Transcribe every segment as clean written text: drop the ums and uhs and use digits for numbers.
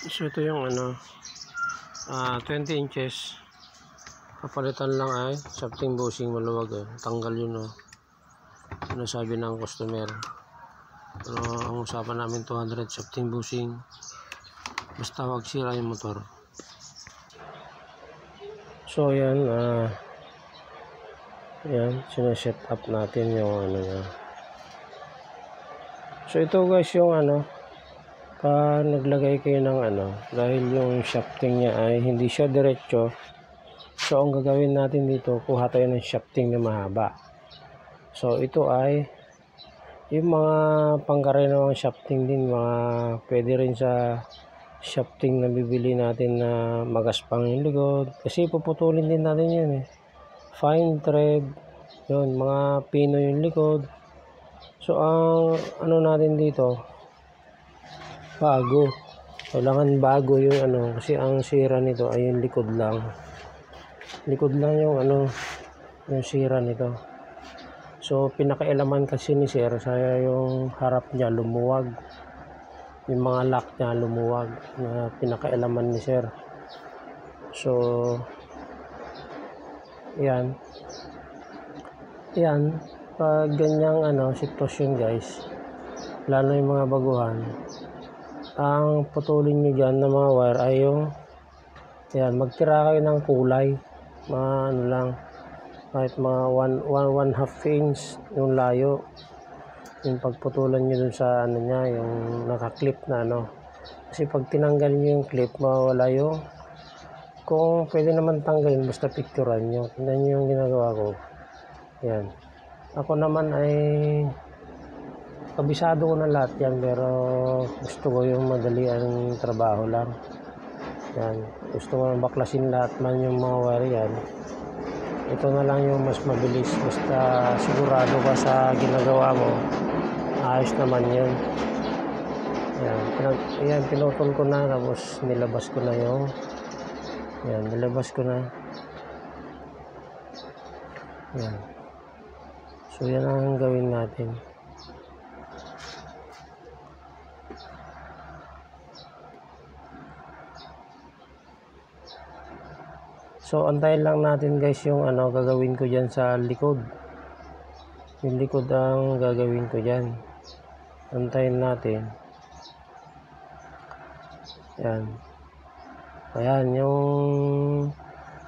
So ito yung 20 inches. Papalitan lang ay shafting bushing maluwag tanggal yun ano sabi ng customer. Pero ang usapan namin 200 shafting bushing. Basta wag sira yung motor. So yan yan sineset up natin yung niya. So ito guys yung pa naglagay kayo ng dahil yung shafting niya ay hindi siya diretso. So ang gagawin natin dito, kuha tayo ng shafting na mahaba. So ito ay yung mga pangkaraniwang shafting din, mga pwede rin sa shafting na bibili natin na magaspang yung likod, kasi puputulin din natin yun fine thread yun, mga pino yung likod. So ang natin dito bago, kailangan bago yung kasi ang sira nito ay yung likod lang yung yung sira nito. So pinakailaman kasi ni sir saya yung harap niya lumuwag, yung mga lock niya lumuwag na pinakailaman ni sir. So yan pag ganyang sitwasyon guys, lalo yung mga baguhan, ang putulin nyo dyan ng mga wire ay yung magtira kayo ng kulay, mga lang, kahit mga 1/2 inch yung layo, yung pagputulan nyo dun sa niya, yung nakaklip na kasi pag tinanggal nyo yung clip, mawala yung, kung pwede naman tanggalin, basta picturean nyo. Tignan nyo yung ginagawa ko. Yan, ako naman ay kabisado ko na lahat yan, pero gusto ko yung madali ang trabaho lang. Yan, gusto ko na baklasin lahat man yung mga wire yan. Ito na lang yung mas mabilis, basta sigurado ka sa ginagawa mo, ayos naman yun. Yan, pinutol ko na, tapos nilabas ko na yung nilabas ko na yan. So yan ang gawin natin. So antayin lang natin guys yung gagawin ko dyan sa likod. Yung likod ang gagawin ko dyan. Antayin natin. Yan. Ayan yung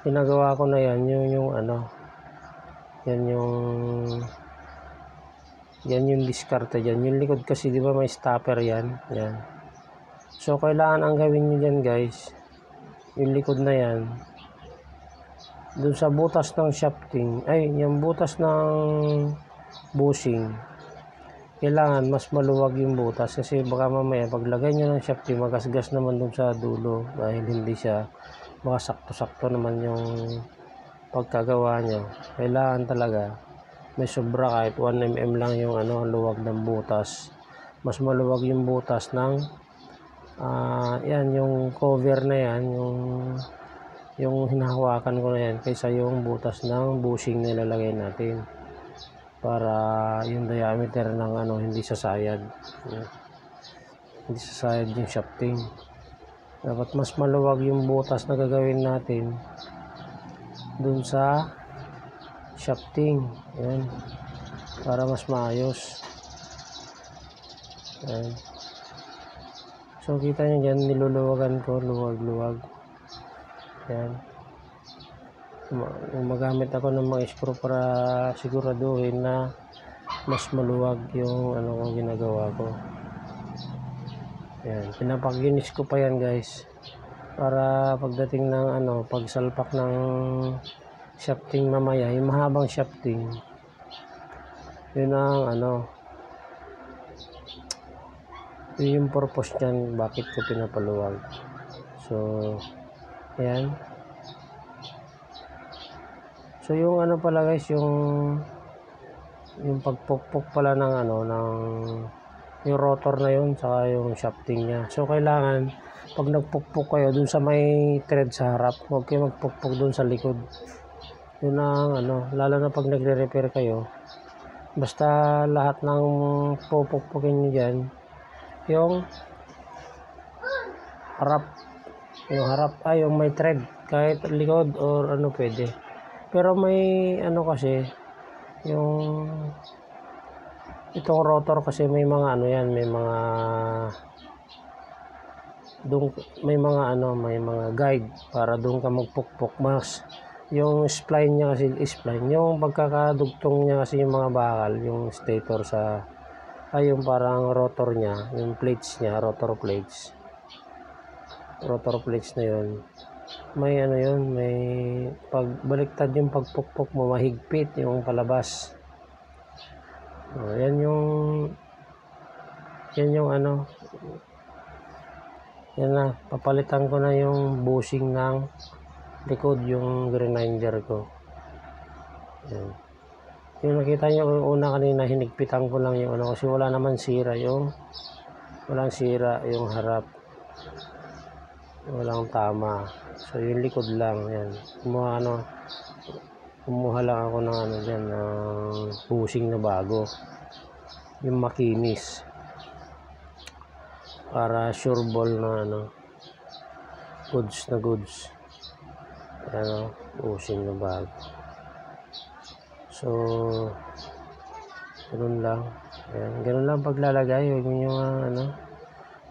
ginagawa ko na yan, yan yung diskarte dyan. Yung likod kasi di ba may stopper yan. Yan. So kailangan ang gawin nyo dyan guys, yung likod na yan, dun sa butas ng shafting, yung butas ng bushing, kailangan mas maluwag yung butas, kasi baka mamaya paglagay nyo ng shafting magasgas naman dun sa dulo, dahil hindi siya, baka sakto-sakto naman yung pagkagawa nyo. Kailangan talaga may sobra, kahit 1 mm lang yung luwag ng butas, mas maluwag yung butas ng yan, yung cover na yan, yung hinahawakan ko na yan, kaysa yung butas ng bushing na ilalagay natin, para yung diameter ng hindi sasayad. Hindi sasayad yung shafting. Dapat mas maluwag yung butas na gagawin natin dun sa shafting. Yan, para mas maayos. Yan. So kita nyo dyan, niluluwagan ko, luwag-luwag. Yan. Magamit ako ng mga screw para siguraduhin na mas maluwag yung kong ginagawa ko. Yan, pinapaginis ko pa yan guys, para pagdating ng pagsalpak ng shafting mamaya, yung mahabang shafting, yun ang yun yung purpose nyan, bakit ko pinapaluwag. So ayan. So yung pala guys, yung pagpukpok pala ng yung rotor na yun, saka yung shafting niya. So kailangan pag nagpukpok kayo dun sa may thread sa harap, huwag kayo magpukpok dun sa likod. Yun ang lalo na pag nagre-repair kayo, basta lahat ng pupukpukin nyo dyan, yung harap, yung may thread, kahit likod or ano pwede. Pero may ano kasi, yung itong rotor kasi may mga ano yan, may mga guide para doon ka magpukpok mas. Yung spline niya kasi, yung pagkakadugtong niya kasi yung mga bakal, yung stator yung parang rotor niya, yung plates niya, rotor plates na yun, may ano yun, may pagbaliktad yung pagpukpok mo, mahigpit yung palabas. Yan yung ano, yan na, papalitan ko na yung bushing ng likod, yung grinder ko. Yan. Yung nakita nyo una kanina, hinigpitan ko lang yung ano, kasi walang sira yung harap, walang tama. So yung likod lang, yan. Kumuha lang ako ng ano dyan, bushing na bago, yung makinis, para sure ball na ano, goods. Ano, bushing na bago. So ganun lang. Ayan, ganun lang paglalagay. Huwag nyo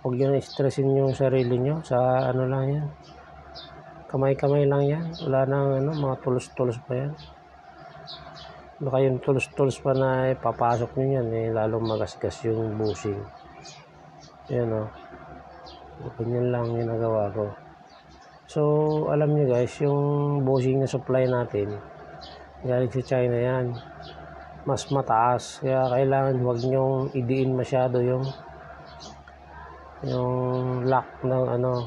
huwag nyo na-stressin yung sarili nyo sa ano lang yan. Kamay-kamay lang yan. Wala nang mga tulos-tulos pa yan. Baka yung tulos-tulos pa na papasok nyo yan, lalong magasgas yung bushing. Yan o. Ganyan lang yung nagawa ko. So alam nyo guys, yung bushing na supply natin galing sa China yan, mas mataas, kaya kailangan huwag nyong idiin masyado yung lock ng ano,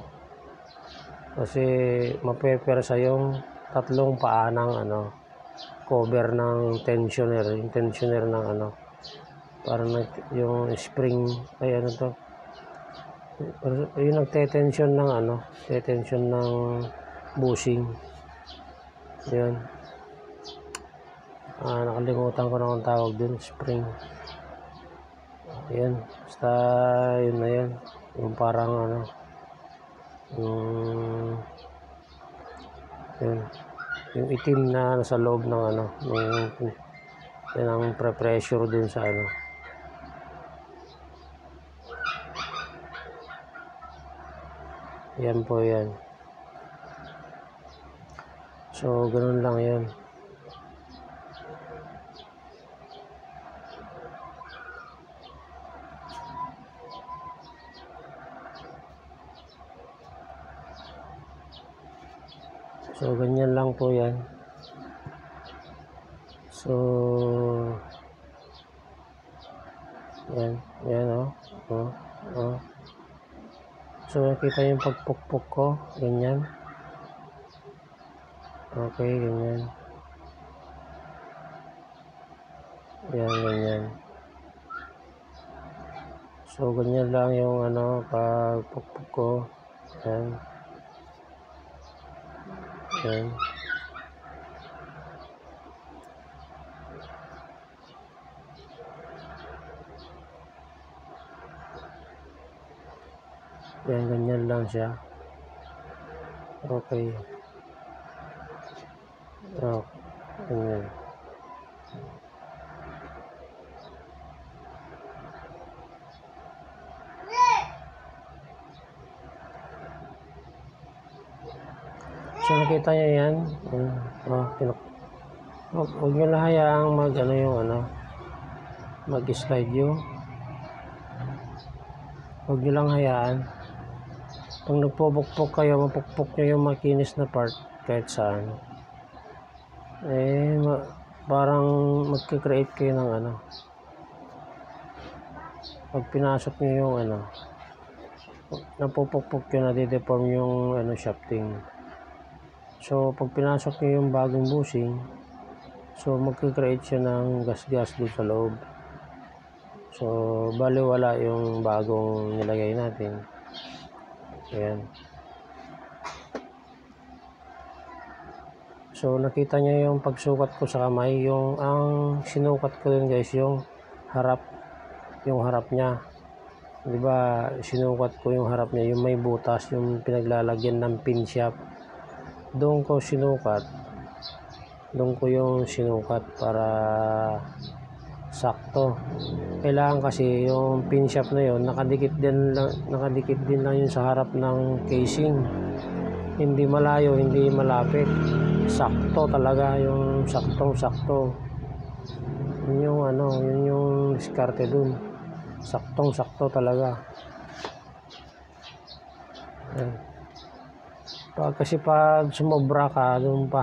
kasi mapepersa yung tatlong paa ng cover ng tensioner, yung tensioner ng parang yung spring yung nagte-tension ng tension ng bushing. Yan. Nakalimutan ko na kung tawag dun, spring. Yan, basta yun na yan, yung parang yung itim na nasa loob ng yan ang pressure dun sa yan po yan. So ganun lang yan. So ganyan lang po yan. So yan oh. So nakita yung pagpukpok ko, ganyan. Okay, ganyan. Ganyan. So ganyan lang yung pagpukpok ko. Yan. Ganyan lang siya. Okay. Ganyan. So nakita niyo yan. Huwag nyo lang hayaang mag-slide yung. Huwag nyo lang hayaan. Pag nagpupukpok kayo, mapukpok nyo yung makinis na part kahit saan. Parang magkikreate kayo ng pag pinasok nyo yung napupukpok nyo, nadideform yung shafting. So pag pinasok nyo yung bagong bushing, so magkikreate siya ng gas-gas doon sa loob. So baliwala yung bagong nilagay natin. Ayan. So nakita nyo yung pagsukat ko sa kamay, ang sinukat ko dun guys, yung harap niya. Di ba, sinukat ko yung harap niya, yung may butas, yung pinaglalagyan ng pin shop. Doon ko sinukat. Doon ko yung sinukat para sakto. Kailangan kasi yung pin shop na yun, nakadikit din lang yun sa harap ng casing. Hindi malayo, hindi malapit. Sakto talaga, yung saktong-sakto. Yun yung yun yung diskarte dun. Saktong-sakto talaga. Ayan. Kasi pag sumobra ka dun pa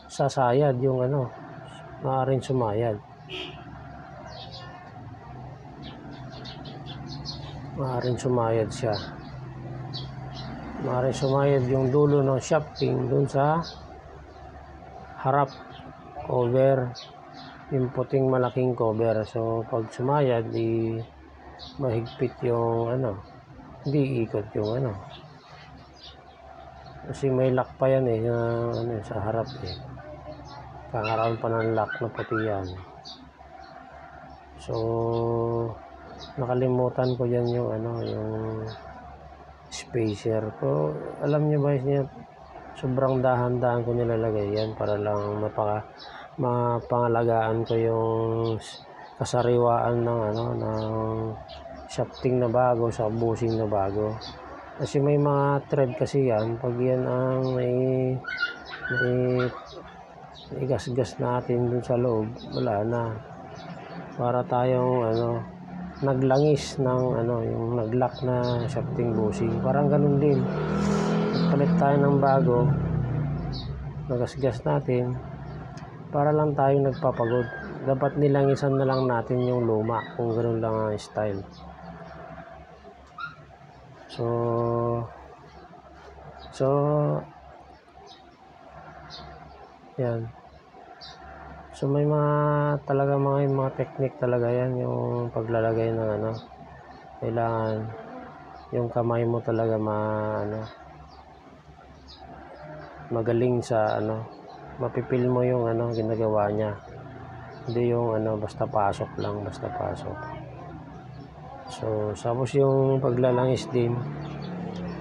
sasayad yung maaaring sumayad. Maaaring sumayad siya. Maaaring sumayad yung dulo ng shafting dun sa harap cover, yung puting malaking cover. So pag sumayad, mahigpit yung hindi ikot yung kasi may lock pa yan sa harap kakaroon pa ng lock na puti yan. So nakalimutan ko yan yung spacer ko. Alam nyo ba niya, sobrang dahan-dahan ko nilalagay yan para lang mapangalagaan ko yung kasariwaan ng shafting na bago sa bushing na bago. Kasi may mga thread kasi yan, pag yan ang may gas-gas natin dun sa loob, wala na. Para tayong naglangis ng yung naglock na shafting bushing. Parang ganun din. Palit tayo ng bago, nagasgas natin, para lang tayo nagpapagod. Dapat nilangisan na lang natin yung luma kung ganun lang ang style. So yan. So may mga technique talaga yan, yung paglalagay ng kailangan yung kamay mo talaga magaling sa mapipil mo yung ginagawa niya. Hindi yung basta pasok lang, basta pasok. So tapos yung paglalangis din,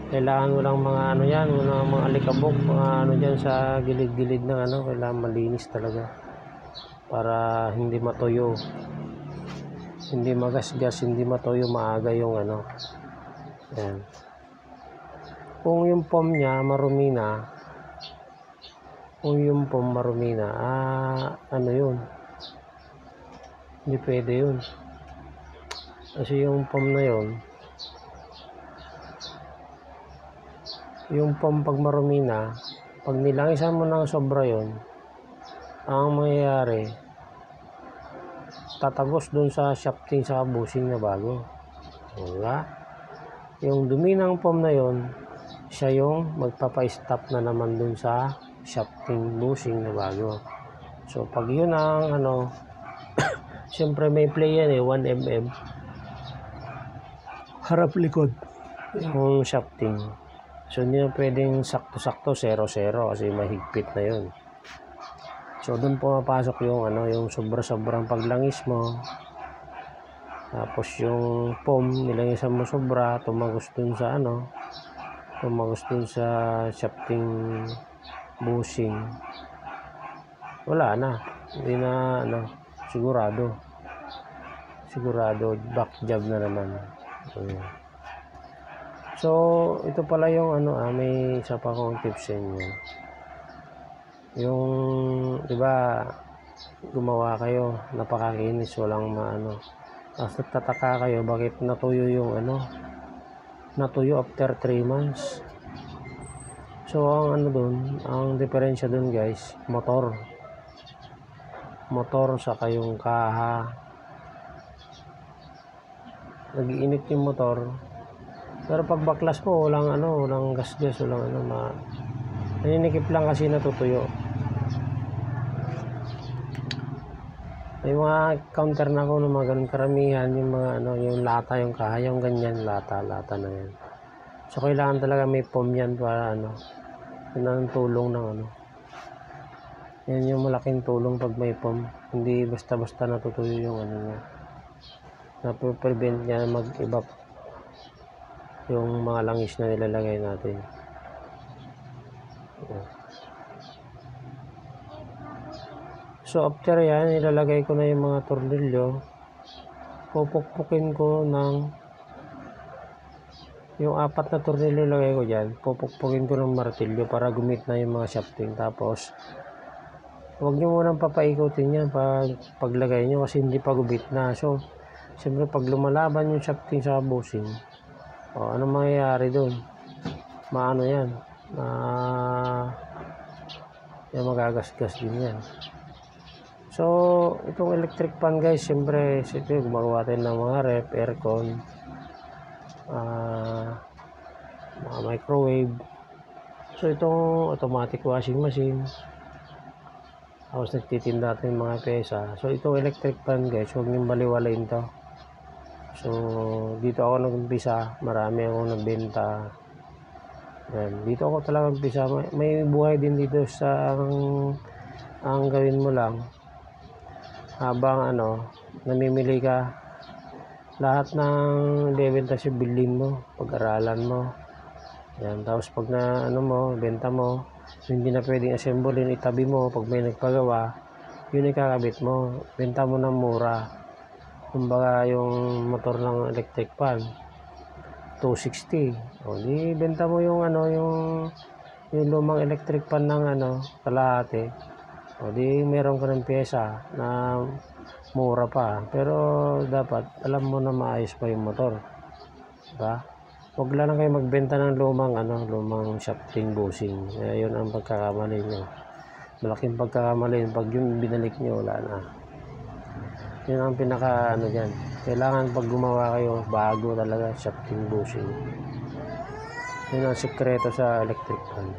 kailangan mo lang mga mga alikabok, mga dyan sa gilid-gilid ng kailangan malinis talaga para hindi matuyo, hindi magasgas, hindi matuyo maaga yung yan. Kung yung foam niya marumi na, yun, hindi pwede yun. Kasi yung foam na yun, yung foam pag marumi na, pag nilangisan mo ng sobra yun, ang mangyayari, tatagos dun sa shafting sa bushing na bago. Wala. Yung dumi ng foam na yun, siya yung magpapa-stop na naman dun sa shafting bushing na bago. So pag yun ang siyempre may play yan 1mm harap likod yung shafting. So hindi na pwedeng sakto-sakto 0-0 kasi mahigpit na yun. So doon pumapasok yung yung sobrang paglangis mo. Tapos yung foam nilangisan mo sobra, tumagos dun sa shafting bushing. Wala na. Hindi na sigurado back job na naman. So ito pala yung may isa pa akong tips sa inyo. Yung diba gumawa kayo, napakakinis, walang tapos nagtataka kayo bakit natuyo yung natuyo after 3 months. So ang ang diferensya dun guys, motor sa kayong kaha, nag-iinit yung motor. Pero pag baklas mo walang gas-gas, walang naninikip lang kasi natutuyo. May mga counter na ako ng mga ganun karamihan, yung mga yung lata, yung kaha, yung ganyan, lata na yan. So kailangan talaga may foam yan para yun ang tulong ng yan yung malaking tulong pag may foam. Hindi basta-basta natutuyo yung niya. na prevent niya mag-evap yung mga langis na nilalagay natin. So after yan, ilalagay ko na yung mga tornilyo. Pupukpukin ko ng yung 4 na tornilyo ilagay ko dyan. Pupukpukin ko ng martilyo para gumit na yung mga shafting. Tapos huwag nyo munang papaikutin yan paglagay nyo kasi hindi pa gumit na. So siyempre pag lumalaban yung shafting sa bushing, ano mangyayari doon? Maano yan? Yung magagasgas din yan. So itong electric fan guys, siyempre gumagawa tayo ng mga ref, aircon, mga microwave. So itong automatic washing machine, tapos nagtitinda natin mga pyesa. So itong electric fan guys, huwag niyong baliwalain to. So dito ako nag-umpisa, marami akong nagbenta. Yan. Dito ako talaga nag-umpisa. May buhay din dito sa ang gawin mo lang habang namimili ka, lahat ng bebenta si bilhin mo, pag-aralan mo. Yan. Tapos pag na benta mo, hindi na pwedeng assemblein, itabi mo. Pag may nagpagawa, yun ikakabit mo, benta mo ng mura. Kumbaga yung motor ng electric fan 260, o di benta mo yung yung lumang electric fan ng kalahati, o di meron ka ng pyesa na mura pa. Pero dapat alam mo na maayos pa yung motor, diba? Huwag lang kayo magbenta ng lumang shafting bushing. Yun ang pagkakamali nyo, malaking pagkakamali. Pag yung binalik nyo, wala na. Yun ang pinaka dyan. Kailangan pag gumawa kayo, bago talaga shafting bushing. Yun ang sekreto sa electric fan.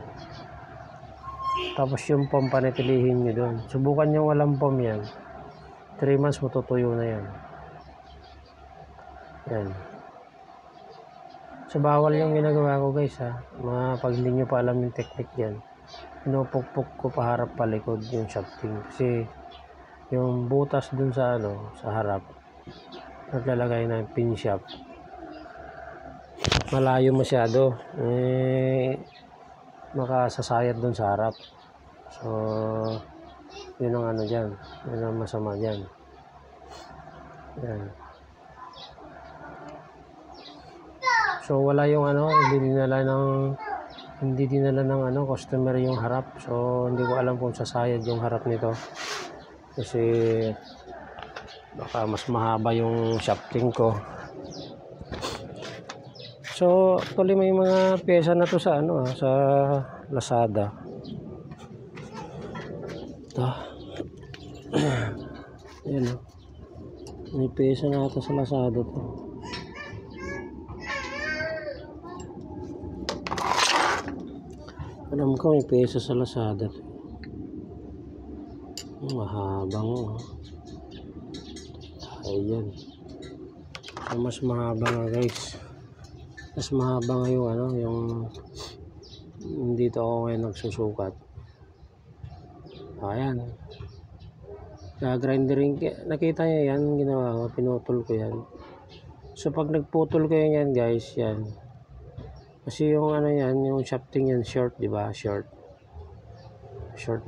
Tapos yung pump, panatilihin nyo doon. Subukan nyo walang pump yan, 3 months matutuyo na yan. Yan. So bawal yung ginagawa ko guys ha. Pag hindi nyo pa alam yung technique yan, pinupukpuk ko paharap palikod yung shafting. Kasi yung butas dun sa sa harap, naglalagay ng pin shaft, malayo masyado, makasasayad dun sa harap. So yun ang dyan, yun ang masama dyan. Yan. So wala yung hindi dinala ng customer yung harap. So hindi ko alam kung sasayad yung harap nito kasi baka mas mahaba yung shafting ko. So actually may mga pyesa na to sa sa Lazada. Yan may pyesa na ito sa Lazada to. Alam ko may pyesa sa Lazada to. Mahabang ayan. So mas mahaba nga guys, mas mahaba nga yung dito ako ngayon nagsusukat. Ayan, grinderin, nakita nyo yan, ginawa ko, pinutol ko yan. So pag nagputol ko yan guys, yan kasi yung yung shafting yan short, diba? Short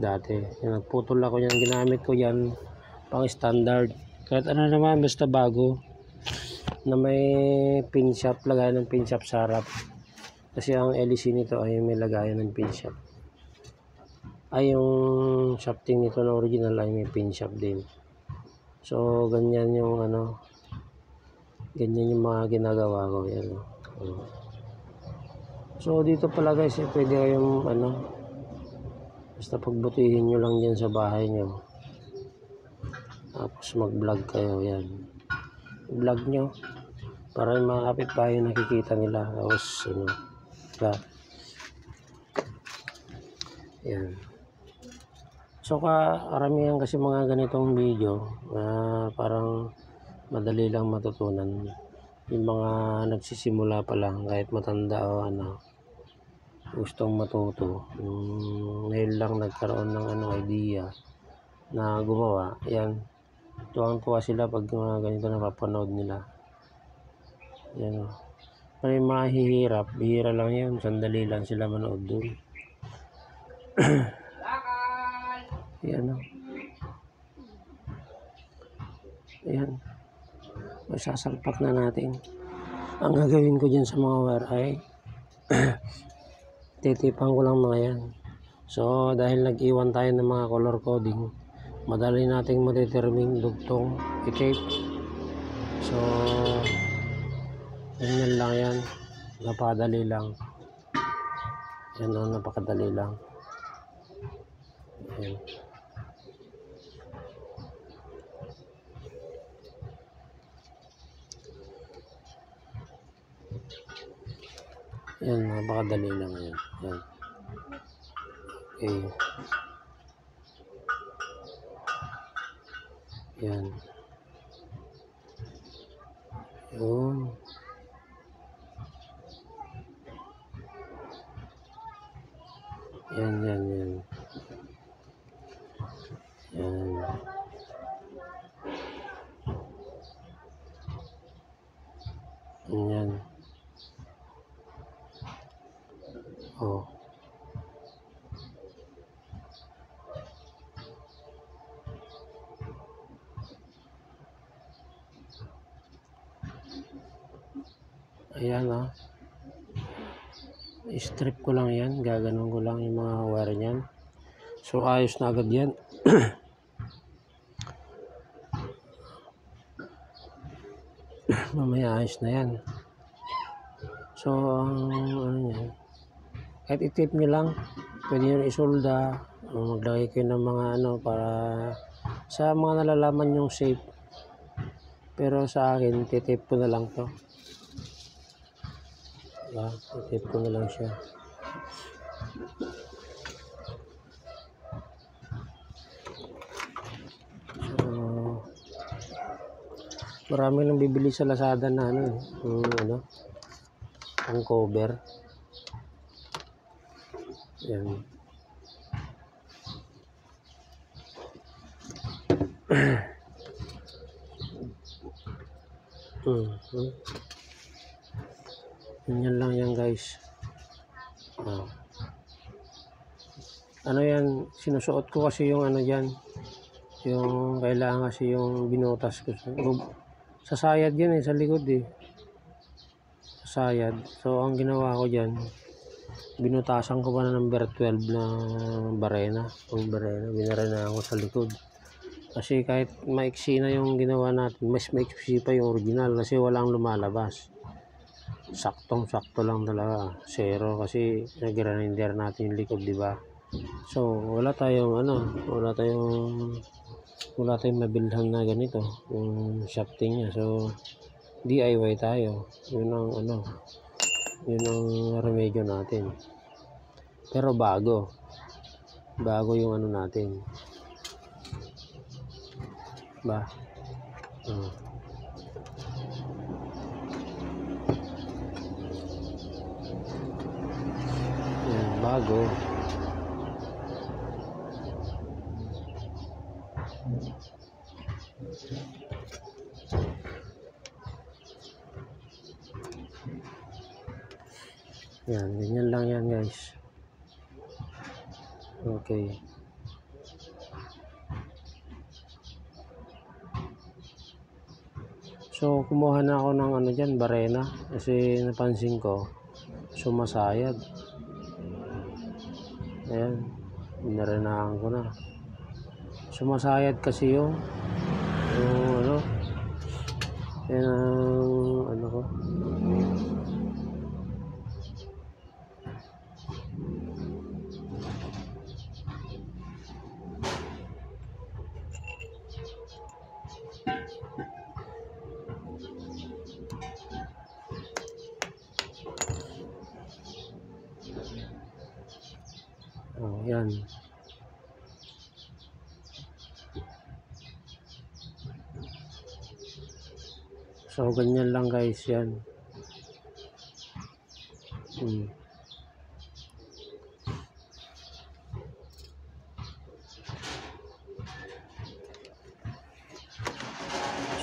dati. Yung nagputol ako yan, ginamit ko yan pang standard. Kahit naman, basta bago na may pin shaft, lagayan ng pin shaft sa harap. Kasi ang LEC nito ay may lagayan ng pin shaft. Ay yung shafting nito na original ay may pin shaft din. So ganyan yung ganyan yung mga ginagawa ko yan. So dito pala guys, pwede kayong basta pagbutihin nyo lang dyan sa bahay nyo, tapos mag vlog kayo. Yan, vlog nyo para yung mga kapitbahay nakikita nila. Tapos yan. So karamihan kasi mga ganitong video parang madali lang matutunan. Yung mga nagsisimula pa lang, kahit matanda o gustong matuto, ngayon lang nagkaroon ng idea na gumawa, yan, Tuwang-tuwa sila pag mga ganito napapanood nila. Yan o. May mahihirap, bihira lang yun, sandali lang sila manood dun. Yan o. Ayan. Sasalpak na natin. Ang gagawin ko dyan sa mga wire ay titipan ko lang mga yan. So dahil nag-iwan tayo ng mga color coding, madali nating ma-determine dugtong i-tape. So ganyan lang yan, napakadali lang. Yan o, napakadali lang. Ayan. Yan, napakadali lang yan. Yan. Okay. Yan. Yun. Yan. Yan. Yan. Oh. Ayan o. I-strip ko lang yan. Gaganon ko lang yung mga wire niyan. So ayos na agad yan. Mamaya ayos na yan. So ano yan, kahit i-tape nyo lang, pwede nyo isolda, maglagay kayo ng mga ano para sa mga nalalaman yung shape. Pero sa akin, titape ko na lang to. Diba? Titape ko na lang siya. So marami nang bibili sa Lazada na ano, ang cover. Yan. Ganyan lang yan guys. Ano yan, sinusuot ko kasi yung ano dyan, yung kailangan kasi yung binutas ko sa sayad yan sa likod sa sayad. So ang ginawa ko dyan, binutasan ko pa na number 12 na barena, binarena ko sa likod. Kasi kahit maiksi na yung ginawa natin, mas maiksi pa yung original kasi walang lumalabas. Saktong-sakto lang talaga, zero kasi nag-grinder natin yung likod, di ba? So wala tayong mabilhan na ganito yung shafting niya. So DIY tayo. Yun ang remedyo natin. Pero bago yung ano natin. Ba? Yan, bago. Yan, ganyan lang yan guys. Okay. So kumuha na ako ng ano dyan, barena, kasi napansin ko sumasayad. Ayan, binarenahan ko na. Sumasayad kasi yung ano, yan ang ano ko. Oh, yan. So ganyan lang guys yan.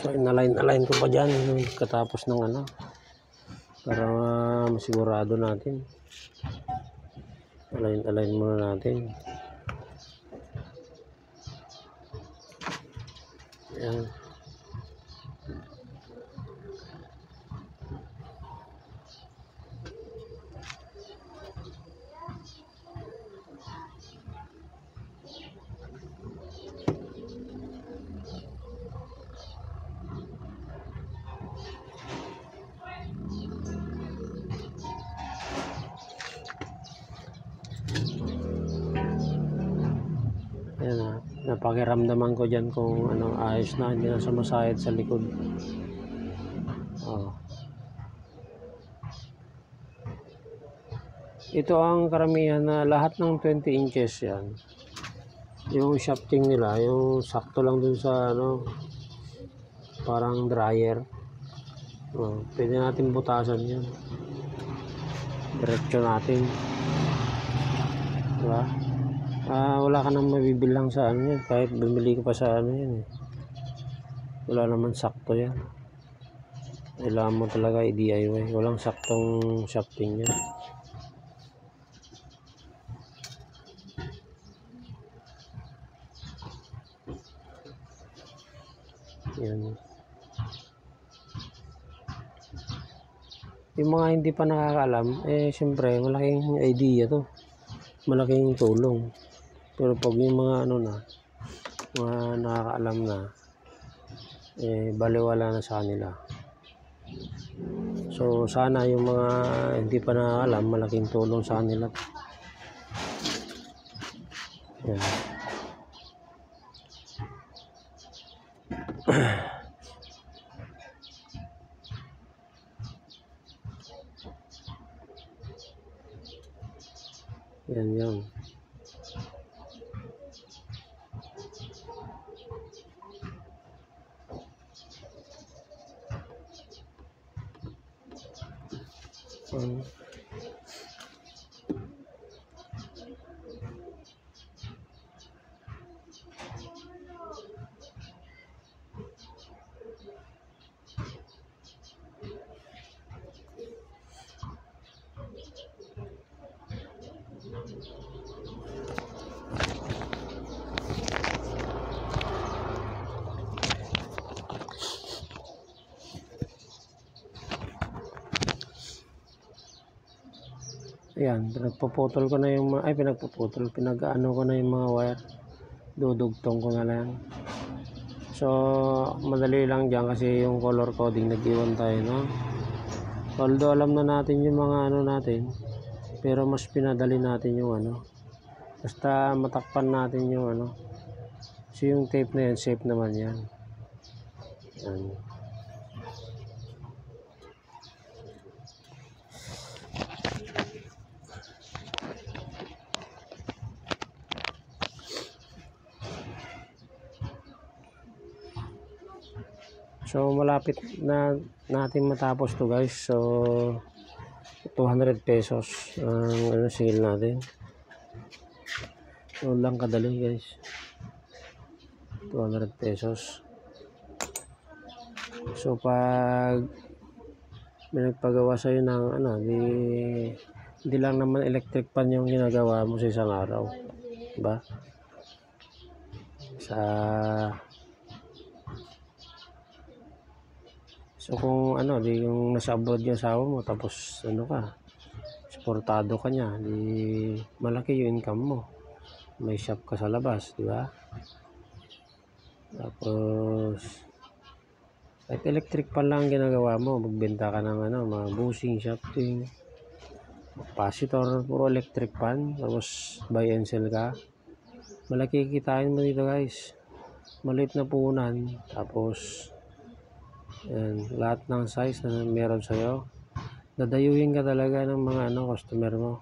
So inalign ko pa dyan katapos ng ano, para masigurado natin. Align muna natin. Ayan. Ayan na, napakiramdaman ko dyan kung ano, ayos na, hindi na sumasayad sa likod. Ito ang karamihan na lahat ng 20 inches yan. Yung shafting nila, yung sakto lang dun sa ano, parang dryer. Pwede natin butasan yan. Diretso natin. Diba? Wala ka nang mabibilang sa ano yan, kahit bumili ka pa sa ano yan eh. Wala naman sakto yan. Kailangan mo talaga i-DIY. Walang saktong shafting yan. Yan. Yung mga hindi pa nakakaalam, siyempre malaking idea to. Malaking tulong. Pero pag yung mga ano na, mga nakakaalam na, baliwala na sa kanila. So sana yung mga hindi pa nakakaalam, malaking tulong sa kanila. Yan. Yan. Ayan, pinagpuputol ko na yung pinag-ano ko na yung mga wire. Dudugtong ko na lang. So, madali lang dyan kasi yung color coding nag-iwan tayo, no? Although alam na natin yung mga ano natin, pero mas pinadali natin yung ano. Basta matakpan natin yung ano. So, yung tape na yan, safe naman yan. Yan. So malapit na natin matapos to guys. So 200 pesos ang ano sale natin. So lang kadali guys. 200 pesos. So pag may nagpagawa sa'yo ng ano, hindi lang naman electric pan yung ginagawa mo sa isang araw, diba? So kung ano, yung nasa abroad yung asawa mo, tapos ano ka, suportado ka niya, malaki yung income mo. May shop ka sa labas, di ba? Tapos kahit electric pan lang ginagawa mo, magbenta ka ng ano, mga bushing, shafting, capacitor, puro electric pan, tapos buy and sell ka. Malaki kitain mo dito guys. Maliit na puhunan, tapos yan, lahat ng size na meron sa'yo, dadayuhin ka talaga ng mga ano, customer mo.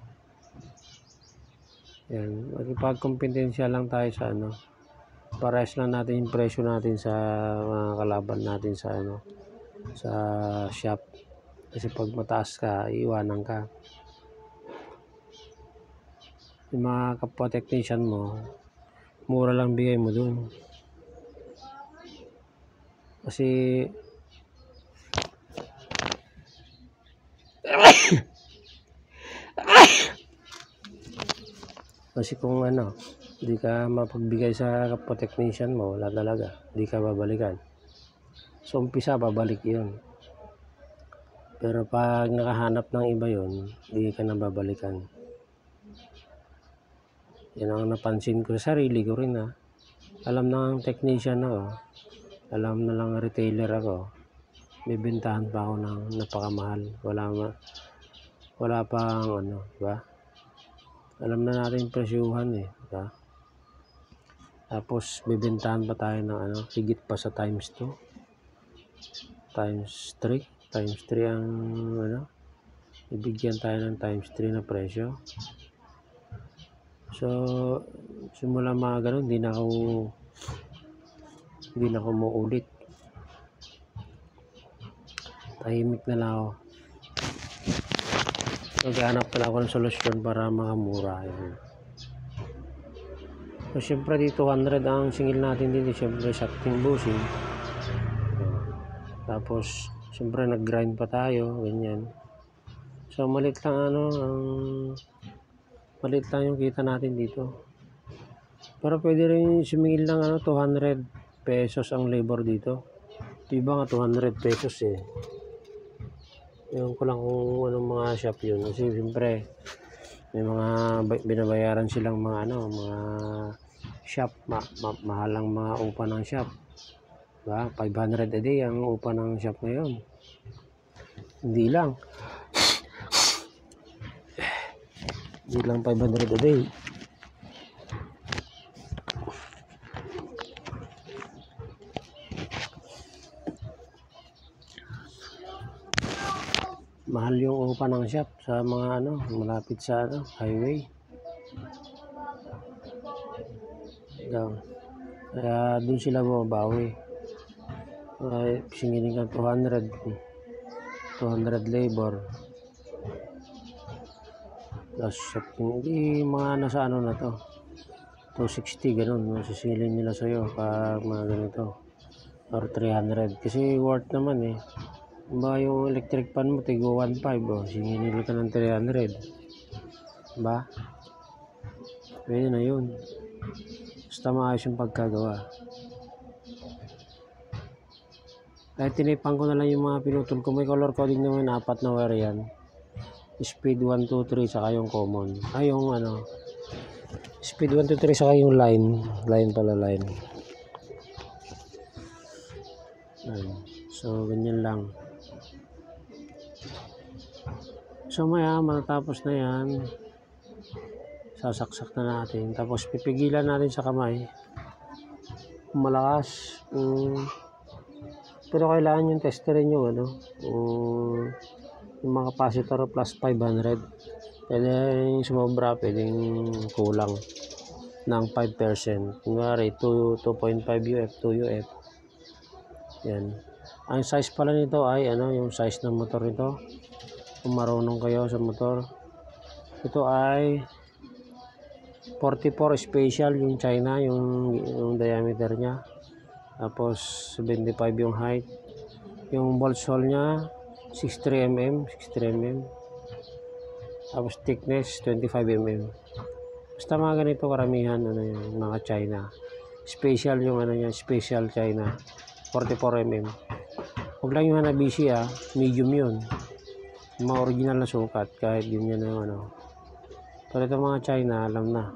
Yan, magpagkompetensya lang tayo sa ano, pares lang natin yung presyo natin sa mga kalaban natin sa ano, sa shop. Kasi pag mataas ka, iiwanan ka. Yung mga kapwa technician mo, mura lang bigay mo dun. Kasi kung ano, hindi ka mapagbigay sa kapwa technician mo, wala talaga, hindi ka babalikan. So umpisa babalik yun, pero pag nakahanap ng iba yun, hindi ka na babalikan. Yan ang napansin ko sa sarili ko rin. Alam ng technician ako, alam na lang retailer ako, bibentahan pa ako ng napakamahal, wala pang ano, diba? Alam na natin presyuhan diba? Tapos bibentahan pa tayo ng ano, higit pa sa times 2, times 3 ang ano, ibigyan tayo ng times 3 na presyo. So simula mga ganun, hindi na ako muulit, tahimik na lang ako. Naghanap na ako ng solusyon para makamura. So syempre dito 200 ang singil natin dito, syempre shafting bushing. Tapos syempre nag-grind pa tayo, ganyan. So maliit lang yung kita natin dito. Pero pwede rin sumingil ng 200 pesos ang labor dito. Diba nga 200 pesos Ewan ko lang kung anong mga shop yun. Kasi siyempre may mga binabayaran silang mga mga shop, mahalang mga upa ng shop. Diba? 500 a day ang upa ng shop ngayon. Hindi lang 500 a day. Mahal yung upa ng shop sa mga malapit sa highway. Kaya dun sila bumabawi. Singilin ka 200 labor. Plus shopping, mga nasa na to, 260 ganun, masisingilin nila sa'yo pag mga ganito, or 300, kasi worth naman ba yung electric pan mo tigo 1.5 singilin ka ng 300, ba? Pwede na yun, basta maayos yung pagkagawa. Kahit tinipang ko na lang yung mga pinutol ko, may color coding naman, 4 na wire yan, speed 1, 2, 3 saka yung common, yung speed 1, 2, 3 saka yung line. So ganyan lang. So maya matatapos na yan, sasaksak na natin, tapos pipigilan natin sa kamay malakas. Pero kailangan yung testerin yung yung mga capacitor plus 500. Pwede yung sumobra, pwedeng kulang ng 5%. Kunwari 2.5 UF, 2 UF. Yan. Ang size pala nito ay yung size ng motor nito. Kung marunong kayo sa motor, ito ay 44 special yung China, yung diameter niya. Tapos 75 yung height. Yung bolts hole niya 63 mm. Tapos thickness 25 mm. Basta mga ganito karamihan yung mga China. Special yung special China 44 mm. Huwag lang yung Hanabishi medium yun. Yung mga original na sukat, kahit yun yan pero itong mga China alam na.